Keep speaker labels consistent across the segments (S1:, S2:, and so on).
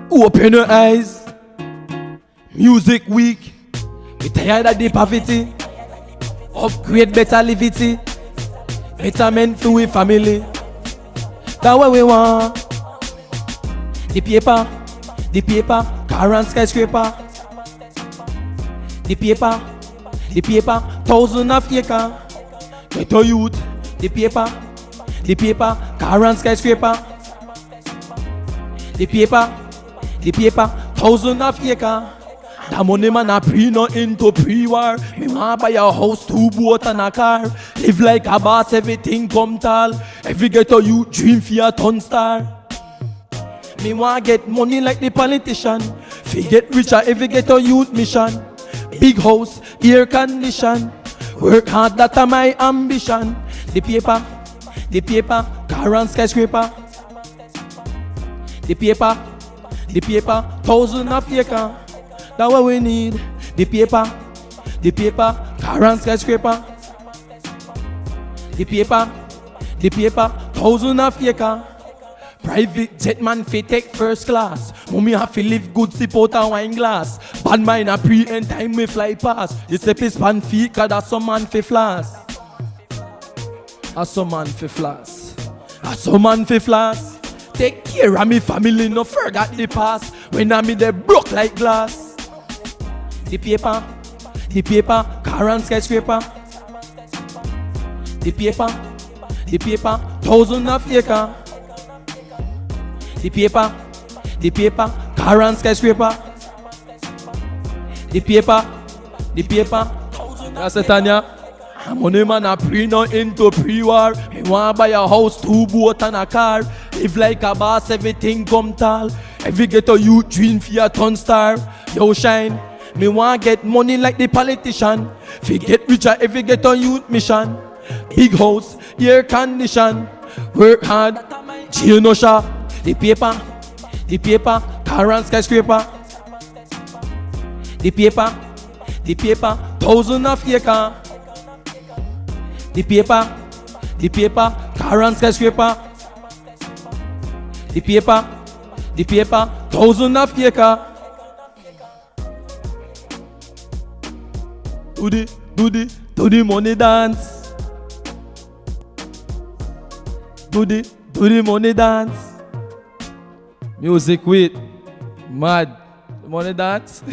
S1: Open your eyes. Music week. We tired of the poverty. Upgrade better livity. Better men for we family. That's what we want. The paper, car and skyscraper. The paper, 1,000 of acre. Get a youth. The paper, car and skyscraper. The paper, 1,000 of acre. That money man a pre no into pre-war. Me want buy a house, 2 boat and a car. Live like a boss, everything come tall. Every ghetto youth dream for a ton star. Me want get money like the politician. Fi get richer every ghetto youth mission. Big house, air condition. Work hard, that's my ambition. The paper, car and skyscraper. The paper, 1,000 of acre. That's what we need. The paper, car and skyscraper. The paper, 1,000 of acre. Private jet man fi take first class. Mommy have to live good, sip out a wine glass. Bad mind a pre-end time we fly past. You say piss pan feet, cause that's some man fi flash. That's some man fi flash. That's some man fi flash. Take care of me family, no forget the past. When I me they broke like glass. The paper, car and skyscraper. The paper, 1,000 of acre. The paper, car and skyscraper. The paper, 1,000. That's it, Tanya. Money man a pre no into pre-war. Me want buy a house, 2 boat and a car. Live like a boss, everything come tall. Every ghetto youth dream for a ton star. Yo shine. Me want get money like the politician. Fi get richer every ghetto youth mission. Big house, air condition. Work hard, jail no shop. The paper, car and skyscraper. The paper, 1,000 of acre. The paper, car and skyscraper. The paper, 1,000 of acre. Do the money dance. Do the money dance. Music with mad money dance.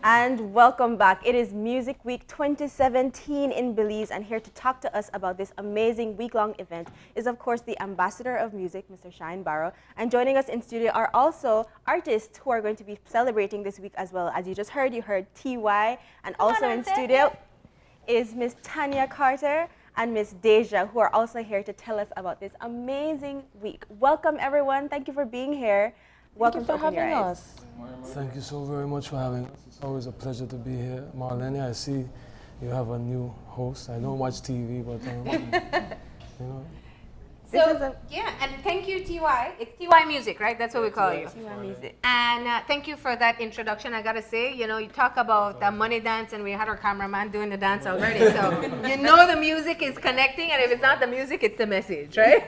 S2: And welcome back. It is Music Week 2017 in Belize, and here to talk to us about this amazing week-long event is, of course, the Ambassador of Music, Mr. Shine Barrow. And joining us in studio are also artists who are going to be celebrating this week as well. As you just heard, you heard TY, and also in studio is Miss Tanya Carter and Miss Deja, who are also here to tell us about this amazing week. Welcome, everyone. Thank you for being here. Welcome
S3: for having us.
S4: Thank you so very much for having us. It's always a pleasure to be here. Marlene, I see you have a new host. I don't watch TV, but you know.
S3: So, yeah, and thank you, TY. It's TY Music, right? That's what we call you.
S2: TY Music.
S3: And thank you for that introduction. I gotta say, you know, you talk about the money dance, and we had our cameraman doing the dance already. So, you know the music is connecting, and if it's not the music, it's the message, right?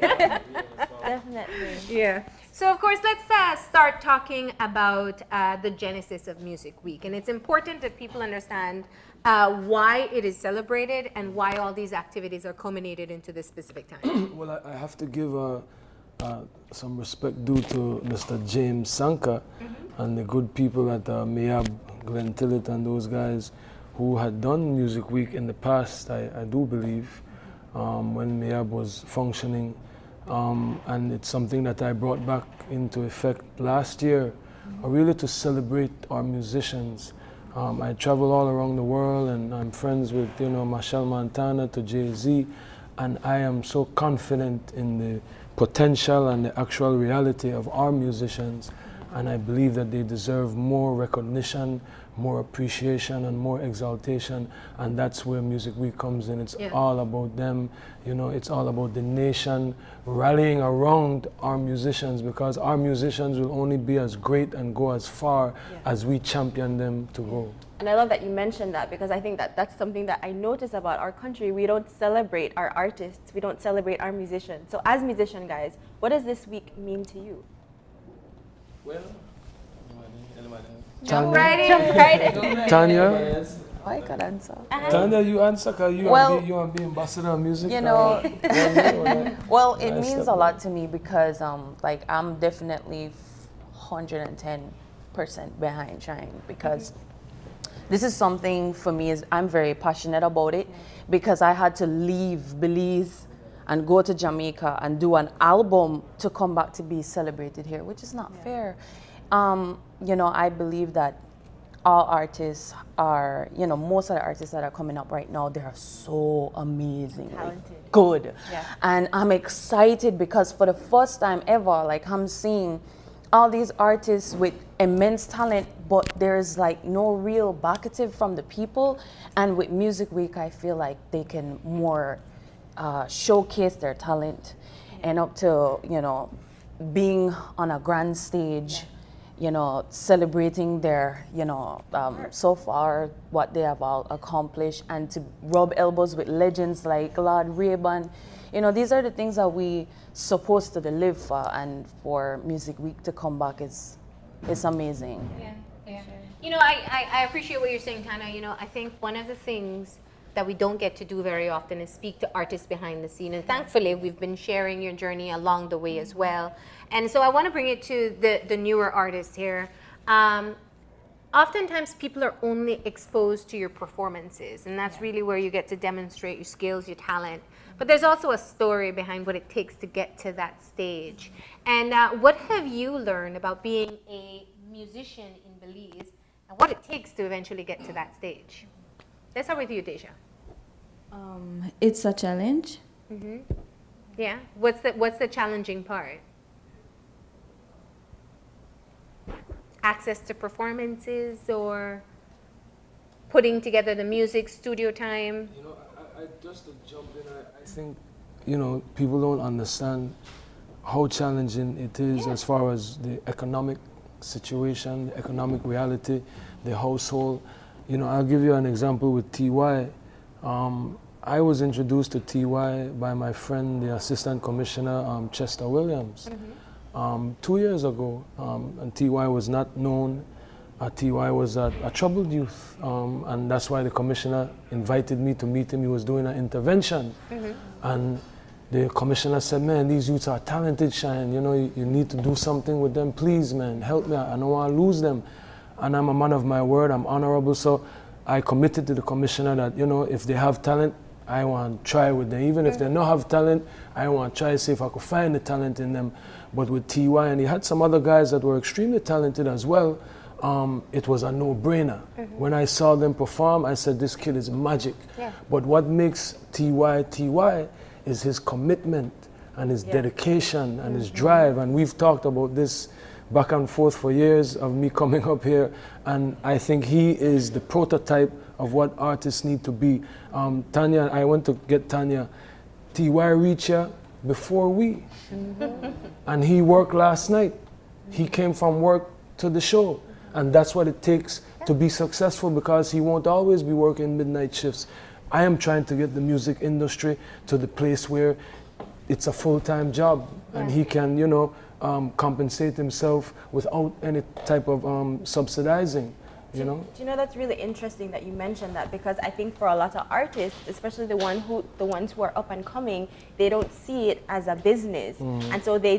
S2: Definitely.
S3: Yeah. So, of course, let's start talking about the genesis of Music Week. And it's important that people understand why it is celebrated and why all these activities are culminated into this specific time.
S4: Well, I have to give some respect due to Mr. James Sanka and the good people at Mayab, Glenn Tillett and those guys who had done Music Week in the past, I do believe, when Mayab was functioning. And it's something that I brought back into effect last year, really to celebrate our musicians. I travel all around the world, and I'm friends with, you know, Machel Montana to Jay-Z, and I am so confident in the potential and the actual reality of our musicians, and I believe that they deserve more recognition, more appreciation, and more exaltation, and that's where Music Week comes in. It's all about them, you know, it's all about the nation rallying around our musicians, because our musicians will only be as great and go as far as we champion them to go.
S2: And I love that you mentioned that, because I think that that's something that I notice about our country. We don't celebrate our artists. We don't celebrate our musicians. So as musician guys, what does this week mean to you?
S3: Jump right in.
S4: Tanya,
S5: I could answer.
S4: Tanya, you answer, cause you want to be ambassador of music.
S5: You know, well, it
S4: Nice
S5: means
S4: step
S5: a lot to me because, like, I'm definitely 110% behind Shine because this is something for me I'm very passionate about it because I had to leave Belize and go to Jamaica and do an album to come back to be celebrated here, which is not fair. You know, I believe that all artists are, you know, most of the artists that are coming up right now, they are so amazing, like, good.
S2: Yeah.
S5: And I'm excited because for the first time ever, like, I'm seeing all these artists with immense talent, but there's like no real backative from the people. And with Music Week, I feel like they can more showcase their talent and up to, you know, being on a grand stage, you know, celebrating their, you know, so far what they have all accomplished, and to rub elbows with legends like Lord Rayburn. You know, these are the things that we supposed to live for, and for Music Week to come back is amazing.
S3: Yeah, yeah. You know, I appreciate what you're saying, Tana. You know, I think one of the things that we don't get to do very often is speak to artists behind the scene. And thankfully, we've been sharing your journey along the way as well. And so I want to bring it to the newer artists here. Oftentimes, people are only exposed to your performances, and that's really where you get to demonstrate your skills, your talent. But there's also a story behind what it takes to get to that stage. And what have you learned about being a musician in Belize, and what it takes to eventually get to that stage? Let's start with you, Deja.
S6: It's a challenge.
S3: Yeah. What's the challenging part? Access to performances, or putting together the music, studio time?
S4: You know, I just to jump in, I think, you know, people don't understand how challenging it is as far as the economic situation, the economic reality, the household. You know, I'll give you an example with TY. I was introduced to TY by my friend, the Assistant Commissioner, Chester Williams, 2 years ago. And TY was not known. TY was a troubled youth. And that's why the commissioner invited me to meet him. He was doing an intervention. And the commissioner said, man, these youths are talented, Shine. You know, you need to do something with them. Please, man, help me. I don't want to lose them. And I'm a man of my word. I'm honorable. So I committed to the commissioner that, you know, if they have talent, I want to try with them. Even if they don't have talent, I want to try to see if I could find the talent in them. But with TY, and he had some other guys that were extremely talented as well, it was a no-brainer. When I saw them perform, I said, this kid is magic. But what makes TY TY is his commitment and his dedication and his drive. And we've talked about this back and forth for years of me coming up here. And I think he is the prototype of what artists need to be. Tanya, I went to get Tanya. TY reached here before we. And he worked last night. He came from work to the show. And that's what it takes to be successful, because he won't always be working midnight shifts. I am trying to get the music industry to the place where it's a full-time job and he can, you know, compensate himself without any type of subsidizing. You know?
S2: Do you know, that's really interesting that you mentioned that, because I think for a lot of artists, especially the ones who are up and coming, they don't see it as a business. And so they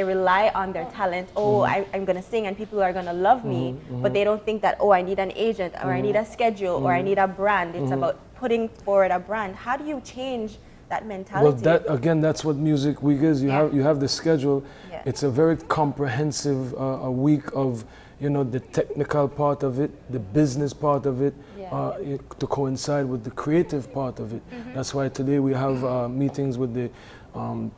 S2: rely on their talent. Oh, I'm going to sing and people are going to love me. But they don't think that, oh, I need an agent, or I need a schedule, or I need a brand. It's about putting forward a brand. How do you change that mentality?
S4: Well, that's what Music Week is. You have the schedule. It's a very comprehensive a week of, you know, the technical part of it, the business part of it, to coincide with the creative part of it. That's why today we have meetings with the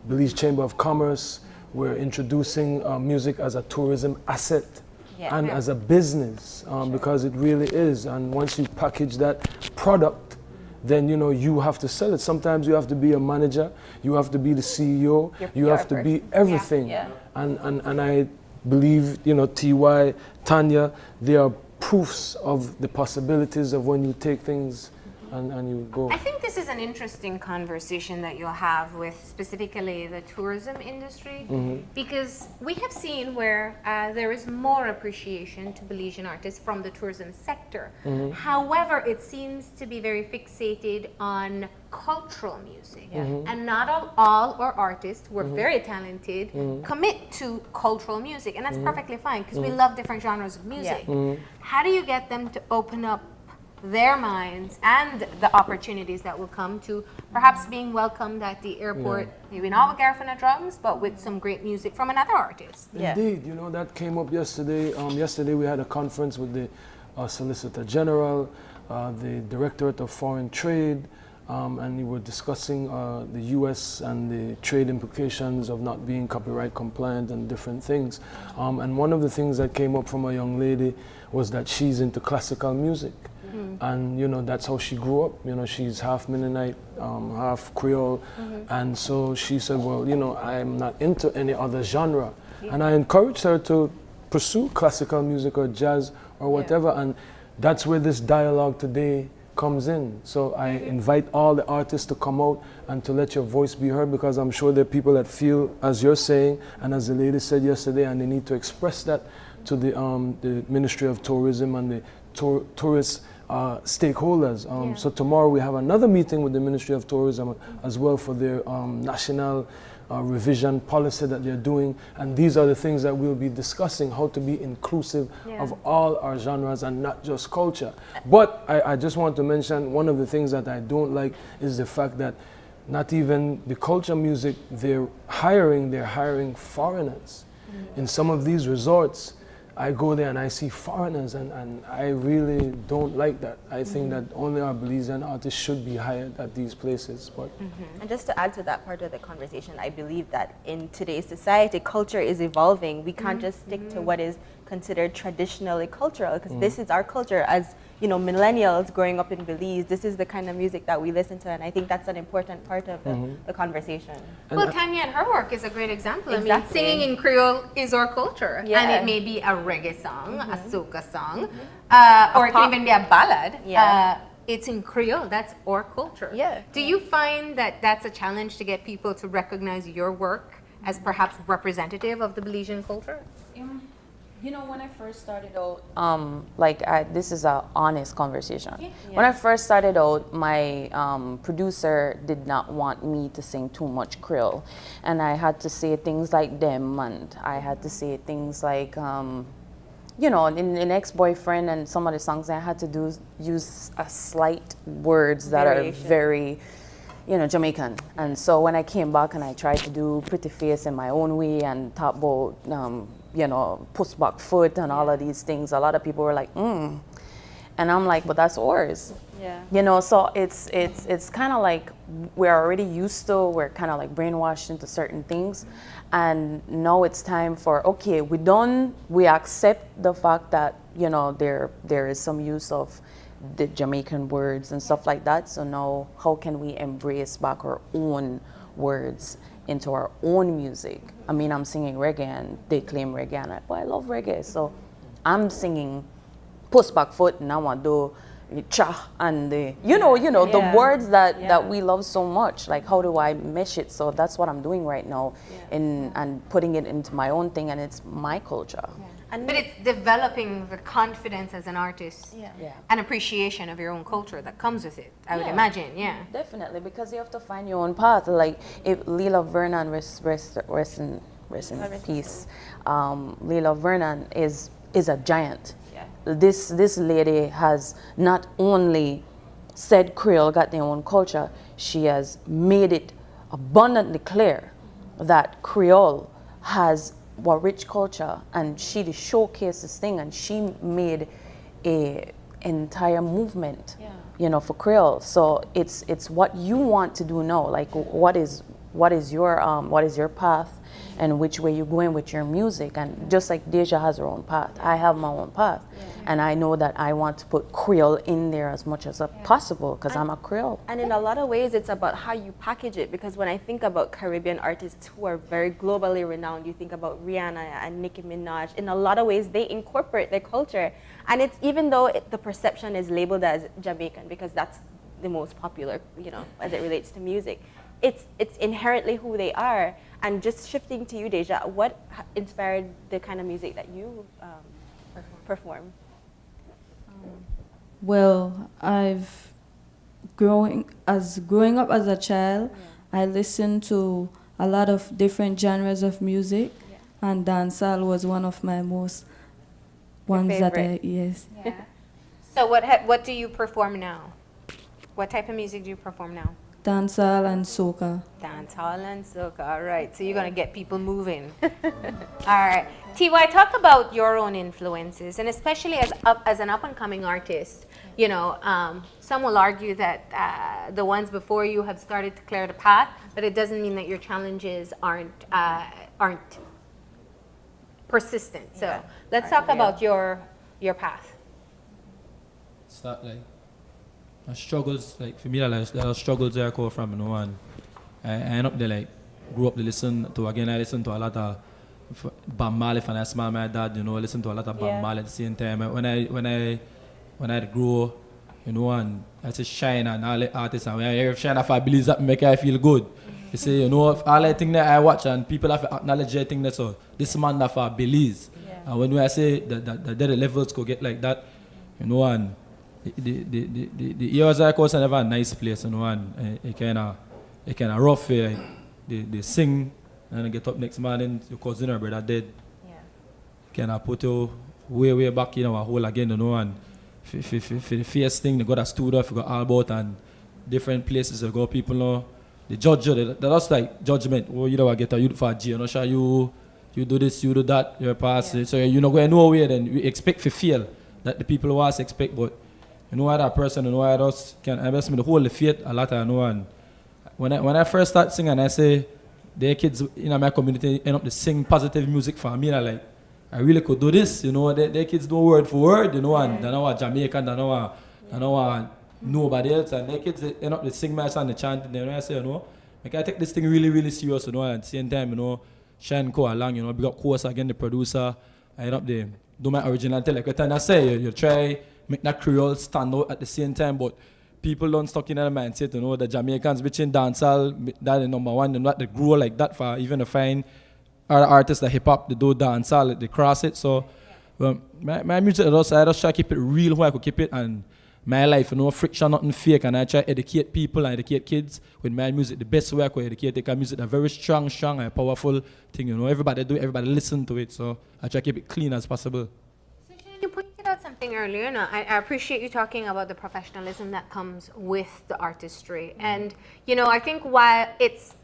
S4: Belize Chamber of Commerce. We're introducing music as a tourism asset and as a business, because it really is. And once you package that product, then, you know, you have to sell it. Sometimes you have to be a manager, you have to be the CEO, you have to be everything. And I believe, you know, TY, Tanya, they are proofs of the possibilities of when you take things and you go.
S3: I think this is an interesting conversation that you'll have with specifically the tourism industry, because we have seen where there is more appreciation to Belizean artists from the tourism sector. However, it seems to be very fixated on cultural music, and not all our artists who are very talented commit to cultural music, and that's perfectly fine because we love different genres of music. How do you get them to open up their minds and the opportunities that will come to perhaps being welcomed at the airport, maybe not with Garifuna drums, but with some great music from another artist?
S4: Indeed, you know, that came up yesterday. Yesterday we had a conference with the Solicitor General, the Directorate of Foreign Trade, and we were discussing the US and the trade implications of not being copyright compliant and different things. And one of the things that came up from a young lady was that she's into classical music. And you know, that's how she grew up. You know, she's half Mennonite, half Creole. And so she said, well, you know, I'm not into any other genre. And I encouraged her to pursue classical music or jazz or whatever. And that's where this dialogue today comes in. So I invite all the artists to come out and to let your voice be heard, because I'm sure there are people that feel as you're saying and as the lady said yesterday, and they need to express that to the Ministry of Tourism and the tourist stakeholders. So tomorrow we have another meeting with the Ministry of Tourism as well for their national revision policy that they're doing, and these are the things that we'll be discussing, how to be inclusive of all our genres and not just culture. But I just want to mention one of the things that I don't like is the fact that not even the culture music they're hiring foreigners. In some of these resorts, I go there and I see foreigners, and I really don't like that. I think that only our Belizean artists should be hired at these places. But
S2: And just to add to that part of the conversation, I believe that in today's society, culture is evolving. We can't just stick to what is considered traditionally cultural, because this is our culture as, you know, millennials growing up in Belize. This is the kind of music that we listen to, and I think that's an important part of the conversation.
S3: Well, Tanya and her work is a great example. I mean,
S2: Exactly.
S3: singing in Creole is our culture.
S2: Yeah.
S3: And it may be a reggae song, a soca song, or it can even be a ballad. It's in Creole. That's our culture.
S2: Yeah.
S3: Do you find that that's a challenge to get people to recognize your work as perhaps representative of the Belizean culture?
S5: You know, when I first started out, this is an honest conversation. When I first started out, my producer did not want me to sing too much Creole. And I had to say things like them, and I had to say things like, you know, in Ex-Boyfriend and some of the songs I had to use a slight words that
S2: Variation.
S5: are very, you know, Jamaican. And so when I came back and I tried to do Pretty Face in my own way and talk about, you know, push back foot and all of these things, a lot of people were like, And I'm like, but that's ours.
S2: Yeah.
S5: You know, so it's kind of like we're already used to, we're kind of like brainwashed into certain things. And now it's time for, okay, we accept the fact that, you know, there is some use of the Jamaican words and stuff like that. So now how can we embrace back our own words into our own music? I mean, I'm singing reggae and they claim reggae, and I love reggae. So I'm singing push back foot, and I want to do cha and the, you know, the words that we love so much. Like, how do I mesh it? So that's what I'm doing right now, and putting it into my own thing, and it's my culture.
S3: But it's developing the confidence as an artist and appreciation of your own culture that comes with it, I would imagine,
S5: Definitely, because you have to find your own path. Like, if Leela Vernon, rest in peace, Leela Vernon is a giant. This lady has not only said Creole got their own culture, she has made it abundantly clear that Creole has a rich culture, and she showcased this thing, and she made a entire movement, you know, for Creole. So it's what you want to do now. Like, what is your path, and which way you're going with your music. And just like Deja has her own path, I have my own path. And I know that I want to put Creole in there as much as possible, because I'm a Creole.
S2: And in a lot of ways, it's about how you package it. Because when I think about Caribbean artists who are very globally renowned, you think about Rihanna and Nicki Minaj. In a lot of ways, they incorporate their culture. And it's even though the perception is labeled as Jamaican, because that's the most popular, as it relates to music. It's inherently who they are. And just shifting to you, Deja, what inspired the kind of music that you perform?
S6: Well, growing up as a child, I listened to a lot of different genres of music, and dancehall was one of my most ones that yes.
S3: Yeah. So what do you perform now? What type of music do you perform now?
S6: Dancehall and soca.
S3: Dancehall and soca. All right. So you're gonna get people moving. All right. TY, talk about your own influences, and especially as an up and coming artist. Some will argue that the ones before you have started to clear the path, but it doesn't mean that your challenges aren't persistent. So let's talk about your path.
S1: Start struggles, like for me, there are struggles that I come from, and I end up there, grew up to listen to, I listen to a lot of Bob Marley when I smell my dad, listen to a lot of Bob Marley at the same time. When I grow, and I say Shine and all the artists, and when I hear Shine, I Belize, that make I feel good. You say, if all I think that I watch and people have to acknowledge I think that so this man that for Belize. And when I say that the levels could get like that, and the ears I course never a nice place, and it kinda rough, like they sing and they get up next morning, your cousin or brother dead. Kinda put you way back in our hole again, and for the first thing they got a studio, they got all about and different places they got people they judge you, they just like judgment. Oh, you know I get a youth for G, sure you do this, you do that, you're past it. So you're not going nowhere, then we expect to feel that the people who us expect, but that person, I just can invest me the whole faith a lot, and when I first start singing, I say their kids in my community end up to sing positive music for me. I really could do this, their kids do word for word, and they know what Jamaican, they know what nobody else, and their kids end up to sing my song, they chant, and then I say, I take this thing really, really serious, and at the same time, Shine go along, big up course again, the producer, I end up there, do my originality, like what I say, you try make that Creole stand out at the same time, but people don't stuck in that mindset, the Jamaicans between dancehall, that is number one, and not they grow like that for even to find other artists that hip hop, they do dancehall, they cross it. So my music, I just try to keep it real where I could keep it, and my life, friction, nothing fake, and I try to educate people and educate kids with my music the best way I could educate. Because music is a very strong and powerful thing, everybody do it, everybody listen to it, so I try to keep it clean as possible.
S3: You pointed out something earlier, and I appreciate you talking about the professionalism that comes with the artistry. And, I think while it's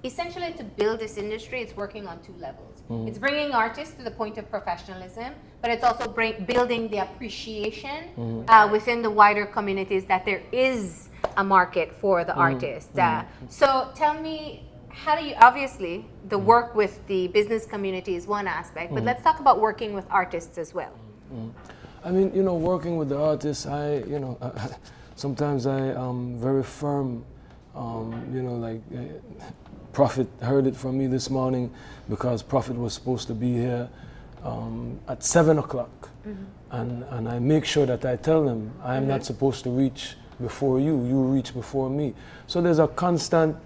S3: essentially to build this industry, it's working on two levels. It's bringing artists to the point of professionalism, but it's also building the appreciation within the wider communities that there is a market for the artist. So tell me, how do you, obviously, the work with the business community is one aspect, but let's talk about working with artists as well.
S4: I mean, working with the artists, sometimes I am very firm, Prophet heard it from me this morning because Prophet was supposed to be here at 7 o'clock. And I make sure that I tell them, I am not supposed to reach before you, you reach before me. So there's a constant,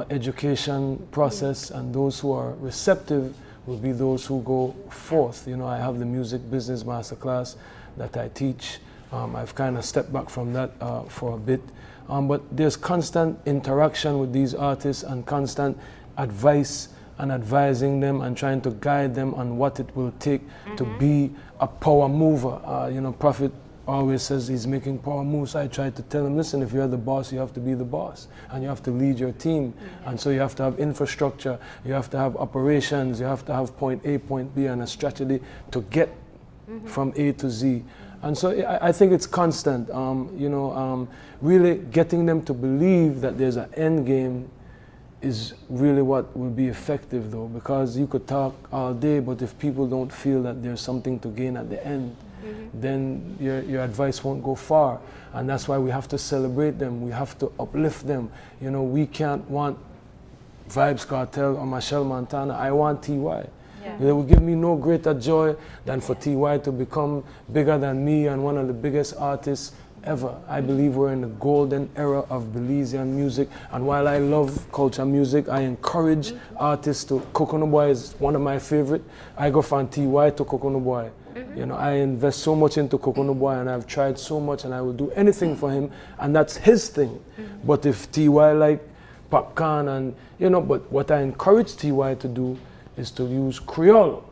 S4: education process, and those who are receptive will be those who go forth. I have the music business masterclass that I teach. I've kind of stepped back from that for a bit. But there's constant interaction with these artists and constant advice and advising them and trying to guide them on what it will take to be a power mover. Prophet always says he's making power moves. I try to tell him, listen, if you're the boss, you have to be the boss, and you have to lead your team. And so you have to have infrastructure, you have to have operations, you have to have point A, point B, and a strategy to get from A to Z. And so I think it's constant, really getting them to believe that there's an end game is really what will be effective, though, because you could talk all day, but if people don't feel that there's something to gain at the end, then your advice won't go far. And that's why we have to celebrate them, we have to uplift them. We can't want Vibes Cartel or Michelle Montana, I want TY. It will give me no greater joy than for TY to become bigger than me and one of the biggest artists ever. I believe we're in the golden era of Belizean music. And while I love culture music, I encourage artists to. Coconut Boy is one of my favorite. I go from TY to Coconut Boy. You know, I invest so much into Coconut Boy, and I've tried so much, and I will do anything for him, and that's his thing. But if TY like popcorn and, you know, but what I encourage TY to do is to use Creole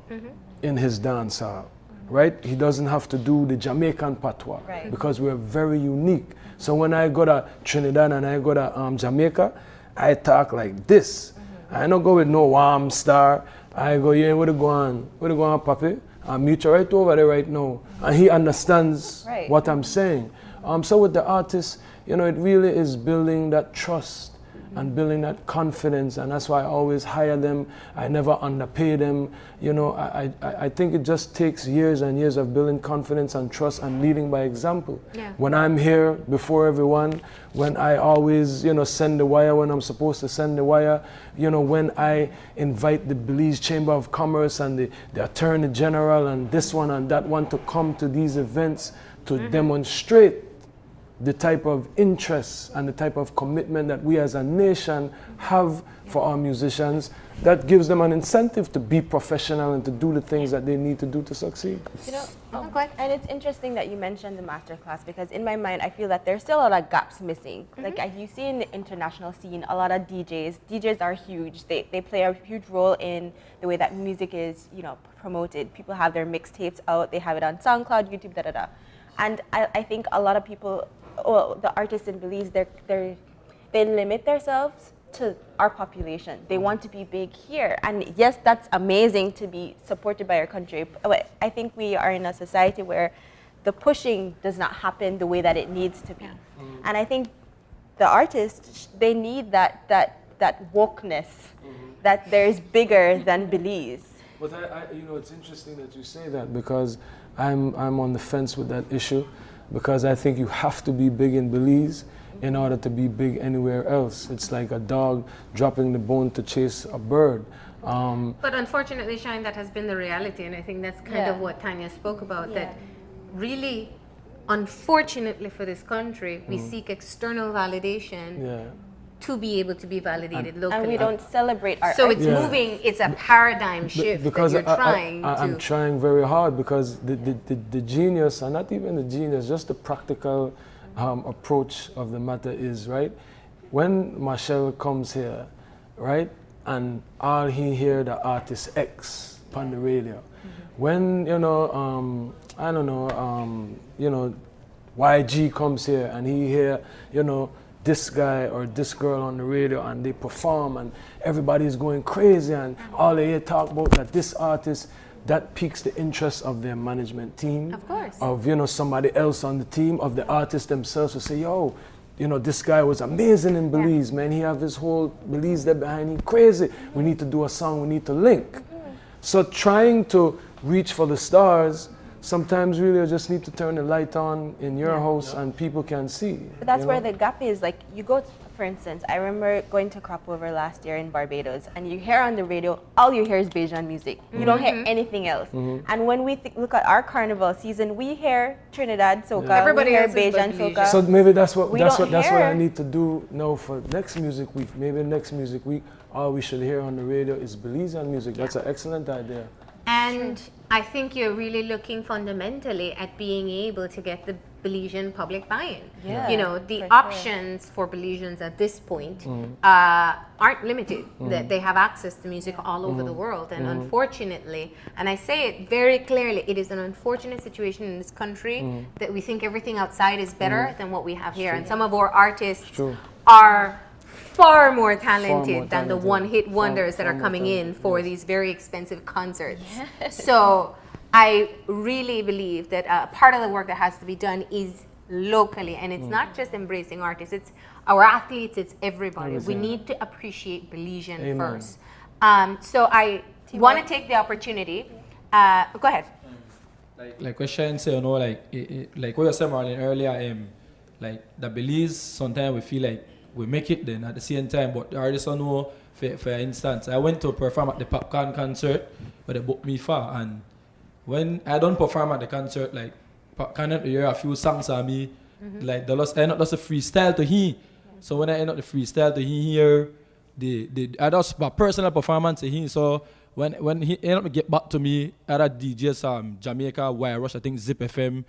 S4: in his dancehall. Right? He doesn't have to do the Jamaican patois because we're very unique. So when I go to Trinidad and I go to Jamaica, I talk like this. I don't go with no warm star. I go, yeah, where you going? Where you going, papi? I'm meet you right over there right now. And he understands what I'm saying. So with the artists, you know, it really is building that trust and building that confidence, and that's why I always hire them. I never underpay them. You know, I think it just takes years and years of building confidence and trust and leading by example.
S3: Yeah.
S4: When I'm here before everyone, when I always, you know, send the wire when I'm supposed to send the wire, you know, when I invite the Belize Chamber of Commerce and the Attorney General and this one and that one to come to these events to demonstrate the type of interest and the type of commitment that we as a nation have for our musicians, that gives them an incentive to be professional and to do the things that they need to do to succeed.
S2: You know, and it's interesting that you mentioned the masterclass, because in my mind, I feel that there's still a lot of gaps missing. Like you see in the international scene, a lot of DJs are huge. They play a huge role in the way that music is, you know, promoted. People have their mixtapes out, they have it on SoundCloud, YouTube, da-da-da. And I think a lot of people, well, the artists in Belize, they limit themselves to our population. They want to be big here. And yes, that's amazing to be supported by our country. But I think we are in a society where the pushing does not happen the way that it needs to be. And I think the artists, they need that wokeness, that there's bigger than Belize.
S4: But you know, it's interesting that you say that, because I'm on the fence with that issue, because I think you have to be big in Belize in order to be big anywhere else. It's like a dog dropping the bone to chase a bird.
S3: But unfortunately, Shine, that has been the reality, and I think that's kind of what Tanya spoke about, that really, unfortunately for this country, we seek external validation to be able to be validated locally.
S2: And we don't celebrate our
S3: So
S2: art.
S3: it's moving, it's a paradigm shift
S4: because
S3: that you're trying to...
S4: I'm trying very hard, because the genius, and not even the genius, just the practical approach of the matter is, right, when Marshall comes here, right, and all he hear the artist X on the radio, when, you know, I don't know, you know, YG comes here and he hear, you know, this guy or this girl on the radio and they perform and everybody's going crazy and all they hear talk about that this artist, that piques the interest of their management team.
S3: Of course.
S4: Of, you know, somebody else on the team, of the artists themselves who say, yo, you know, this guy was amazing in Belize, man. He have his whole Belize there behind him, crazy. We need to do a song, we need to link. So trying to reach for the stars, sometimes really you just need to turn the light on in your house and people can see.
S2: But that's where the gap is. Like, you go, for instance, I remember going to Crop Over last year in Barbados, and you hear on the radio, all you hear is Bajan music. You don't hear anything else. And when we look at our carnival season, we hear Trinidad soca,
S3: Everybody
S2: we hear
S3: else is
S2: Bajan
S3: but
S2: soca.
S4: So maybe that's what I
S2: hear.
S4: need to do now for next music week. Maybe next music week, all we should hear on the radio is Belizean music. That's an excellent idea.
S3: And I think you're really looking fundamentally at being able to get the Belizean public buy-in.
S2: Yeah,
S3: You know, the
S2: for
S3: options for Belizeans at this point aren't limited. That they have access to music all over the world. And unfortunately, and I say it very clearly, it is an unfortunate situation in this country that we think everything outside is better than what we have here. And some of our artists are far more talented than the one-hit wonders that are coming in for these very expensive concerts. So I really believe that part of the work that has to be done is locally, and it's not just embracing artists, it's our athletes, it's everybody. We need to appreciate Belizean first. So I want to take the opportunity. Go ahead.
S1: Like what Shane said, you know, like what you said, Marlene, earlier, like the Belize, sometimes we feel like we make it then at the same time, but the artists don't know, for instance, I went to perform at the Popcorn concert, where they booked me for, and when I don't perform at the concert, like, Popcorn, you hear a few songs on me, Like the lost end up just a freestyle to he. So when I end up the freestyle to he here, I just my personal performance to he. So when he ended up get back to me at a DJ's Jamaica Wire Rush, I think Zip FM.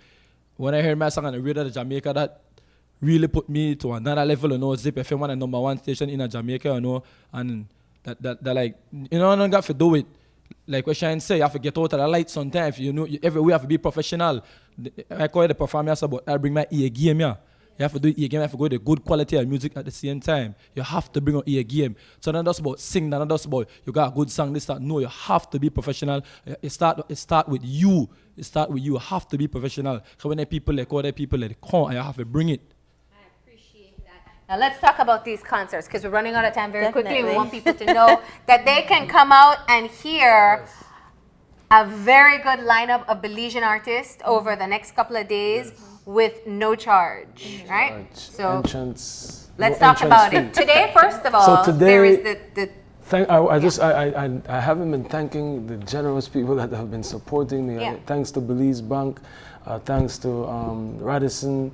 S1: When I heard my song on the radio of Jamaica, that really put me to another level, you know. Zip FM one number one station in Jamaica, you know, and that like, you know, I don't got to do it. Like what Shine say, you have to get out of the light sometimes. You know, everywhere have to be professional. I call it the performance, but I bring my ear game, yeah. You have to do ear game, you have to go with the good quality of music at the same time. You have to bring out ear game. So not just about sing, not just about you got a good song, this, that. No, you have to be professional. It start with you. It start with you. You have to be professional. So when the people like other people like come, you have to bring it.
S3: Now let's talk about these concerts because we're running out of time very quickly. We want people to know that they can come out and hear a very good lineup of Belizean artists over the next couple of days with no charge, right? So let's talk about it. Today, first of all, there is the
S4: I haven't been thanking the generous people that have been supporting me. Thanks to Belize Bank, thanks to Radisson,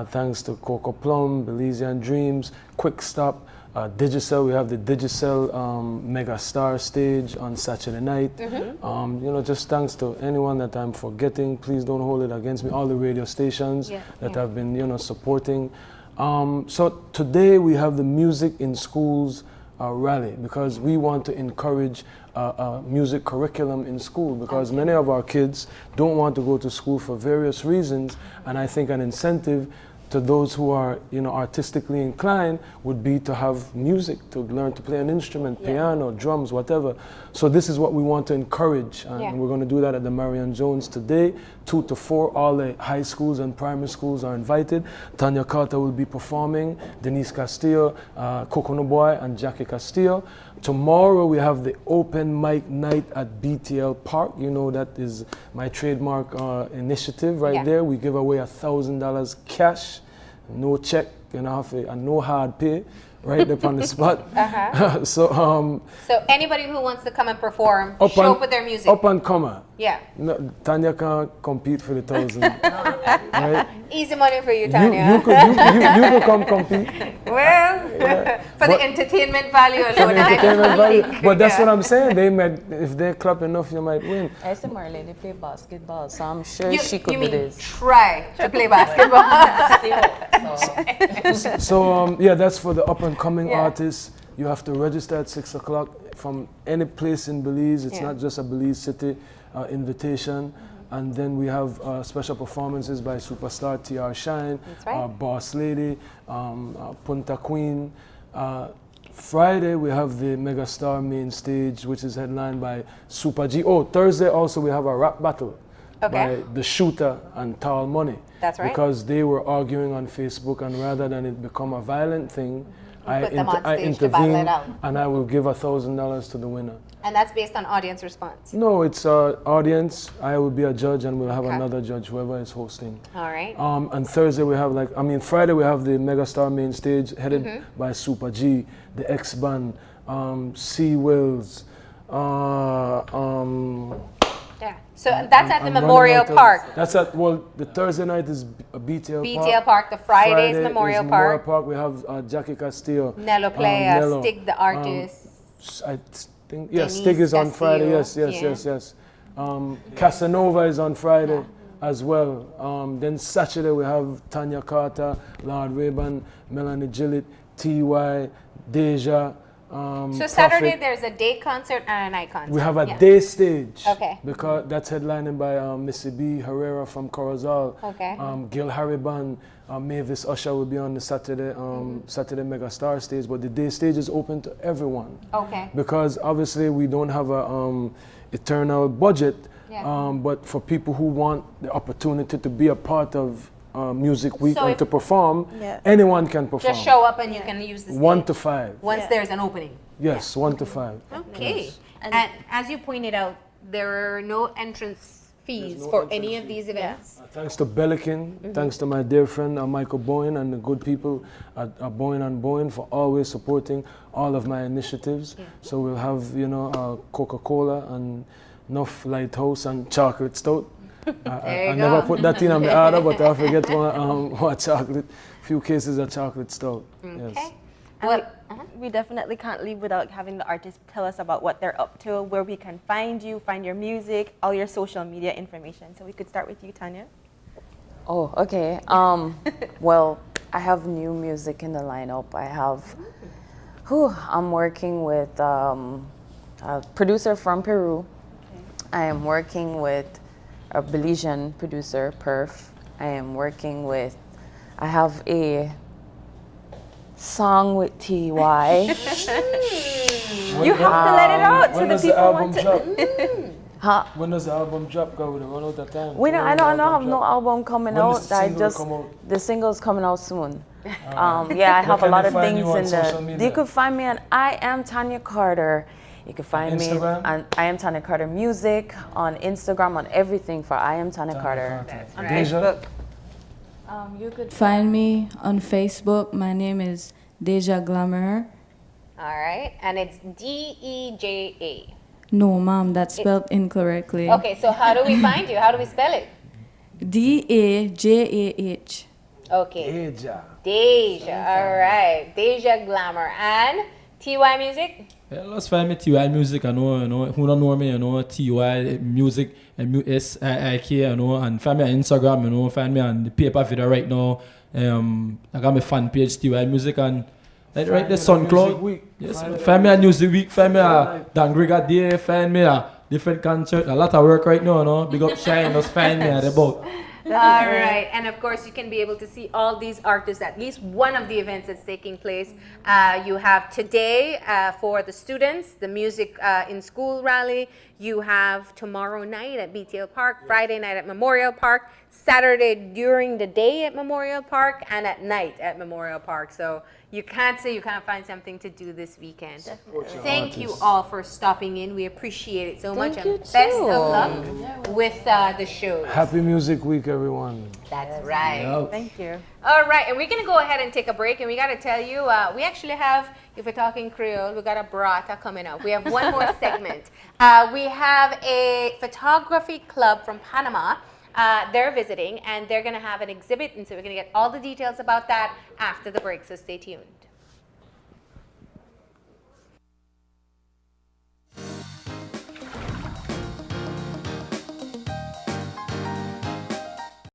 S4: thanks to Coco Plum, Belizean Dreams, Quick Stop, Digicel. We have the Digicel Mega Star stage on Saturday night. You know, just thanks to anyone that I'm forgetting. Please don't hold it against me. All the radio stations that have been, you know, supporting. So today we have the Music in Schools rally because we want to encourage music curriculum in school because many of our kids don't want to go to school for various reasons, and I think an incentive to those who are, you know, artistically inclined would be to have music, to learn to play an instrument, piano, drums, whatever. So this is what we want to encourage, and we're going to do that at the Marion Jones today, 2 to 4. All the high schools and primary schools are invited. Tanya Carter will be performing, Denise Castillo, Cocono Boy, and Jackie Castillo. Tomorrow we have the open mic night at BTL Park. You know, that is my trademark initiative right there. We give away $1,000 cash, no check, you know, and no hard pay, right there on the spot. So
S3: anybody who wants to come and perform, show up with their music.
S4: Up and comer.
S3: Yeah.
S4: No, Tanya can't compete for the 1,000. Right?
S3: Easy money for you, Tanya.
S4: You could come compete.
S3: Well, for the entertainment value alone.
S4: But that's what I'm saying. They might, if they clap enough, you might win.
S5: I see Marley, they play basketball, so I'm sure she could do this.
S3: Try to play basketball.
S4: So yeah, that's for the up and coming artists. You have to register at 6 o'clock from any place in Belize. It's not just a Belize City invitation. And then we have special performances by superstar TR Shine, Boss Lady, Punta Queen. Friday we have the Megastar main stage, which is headlined by Super G. Oh, Thursday also we have a rap battle by The Shooter and Tall Money.
S3: That's right.
S4: Because they were arguing on Facebook, and rather than it become a violent thing, I intervene and I will give $1,000 to the winner.
S3: And that's based on audience response?
S4: No, it's audience. I will be a judge and we'll have another judge, whoever is hosting.
S3: All right.
S4: And Thursday we have Friday we have the Megastar main stage headed by Super G, the X-Band, C. Wills.
S3: So that's at the Memorial Park.
S4: That's at, the Thursday night is BTL Park.
S3: BTL Park, the Friday is Memorial Park.
S4: We have Jackie Castillo.
S3: Nello Playa, Stig the Artist.
S4: I think, Stig is on Friday, yes. Casanova is on Friday as well. Then Saturday we have Tanya Carter, Lord Rayban, Melanie Gillett, T.Y., Deja.
S3: So Saturday there's a day concert and a night concert.
S4: We have a day stage.
S3: Okay.
S4: Because that's headlining by Missy B. Herrera from Corozal.
S3: Okay.
S4: Gil Hariban, Mavis Usher will be on the Saturday Megastar stage, but the day stage is open to everyone.
S3: Okay.
S4: Because obviously we don't have a eternal budget, but for people who want the opportunity to be a part of Music Week and to perform, anyone can perform.
S3: Just show up and you can use the stage.
S4: 1 to 5.
S3: Once there's an opening.
S4: Yes, 1 to 5.
S3: Okay. Yes. And as you pointed out, there are no entrance fees for any of these events.
S4: Thanks to Bellikin, thanks to my dear friend Michael Bowen and the good people at Bowen and Bowen for always supporting all of my initiatives. So we'll have, Coca-Cola and enough Lighthouse and chocolate stout. I never put that in on my order, but I forget one chocolate, few cases of chocolate stout.
S3: Okay.
S4: Yes.
S3: Well,
S2: We definitely can't leave without having the artists tell us about what they're up to, where we can find you, find your music, all your social media information. So we could start with you, Tanya.
S5: Oh, okay. Well, I have new music in the lineup. I'm working with a producer from Peru. I am working with a Belizean producer, Perf. I have a song with TY.
S2: You have to let it out so
S4: When
S2: the
S4: does the
S2: people
S4: album
S2: want to.
S4: drop?
S5: Huh?
S4: When does the album drop? Cause we run out of time.
S5: I don't have no album coming
S4: When
S5: out.
S4: does the single come out?
S5: The single's coming out soon. Yeah, I have a
S4: can
S5: lot
S4: they
S5: of
S4: find
S5: things
S4: you on
S5: in
S4: social
S5: there.
S4: media?
S5: You could find me on I Am Tanya Carter. You can find me
S4: Instagram?
S5: on I Am Tanya Carter Music, on Instagram, on everything for I Am Tanya Carter.
S3: that's
S2: On
S3: right.
S2: Facebook.
S6: You could find me on Facebook. My name is Deja Glamour.
S3: All right. And it's Deja.
S6: No, ma'am, that's spelled incorrectly.
S3: Okay, so how do we find you? How do we spell it?
S6: Dajah.
S3: Okay.
S4: Deja.
S3: Deja. All right. Deja Glamour. And TY Music?
S1: Yeah, let's find me TY Music, who don't know me, TY Music, and S-I-I-K, and find me on Instagram, find me on the paper video right now. I got my fan page, TY Music, and right there,
S4: Music
S1: SoundCloud.
S4: Week.
S1: Yes, find me on Music Week, find me at Dan Brigadier, find me at different concert, a lot of work right now, Big up Shine, just find me at the boat.
S3: All right, and of course you can be able to see all these artists at least one of the events that's taking place. You have today for the students, the Music in School rally. You have tomorrow night at BTL Park, Friday night at Memorial Park, Saturday during the day at Memorial Park, and at night at Memorial Park. So you can't say you can't find something to do this weekend. Thank you all for stopping in. We appreciate it so much.
S5: Thank you
S3: And best
S5: too.
S3: of luck with the shows.
S4: Happy Music Week, everyone.
S3: That's right.
S2: Thank you.
S3: All right, and we're going to go ahead and take a break. And we got to tell you, we actually have, if we're talking Creole, we got a brata coming up. We have one more segment. We have a photography club from Panama. They're visiting, and they're going to have an exhibit. And so we're going to get all the details about that after the break. So stay tuned.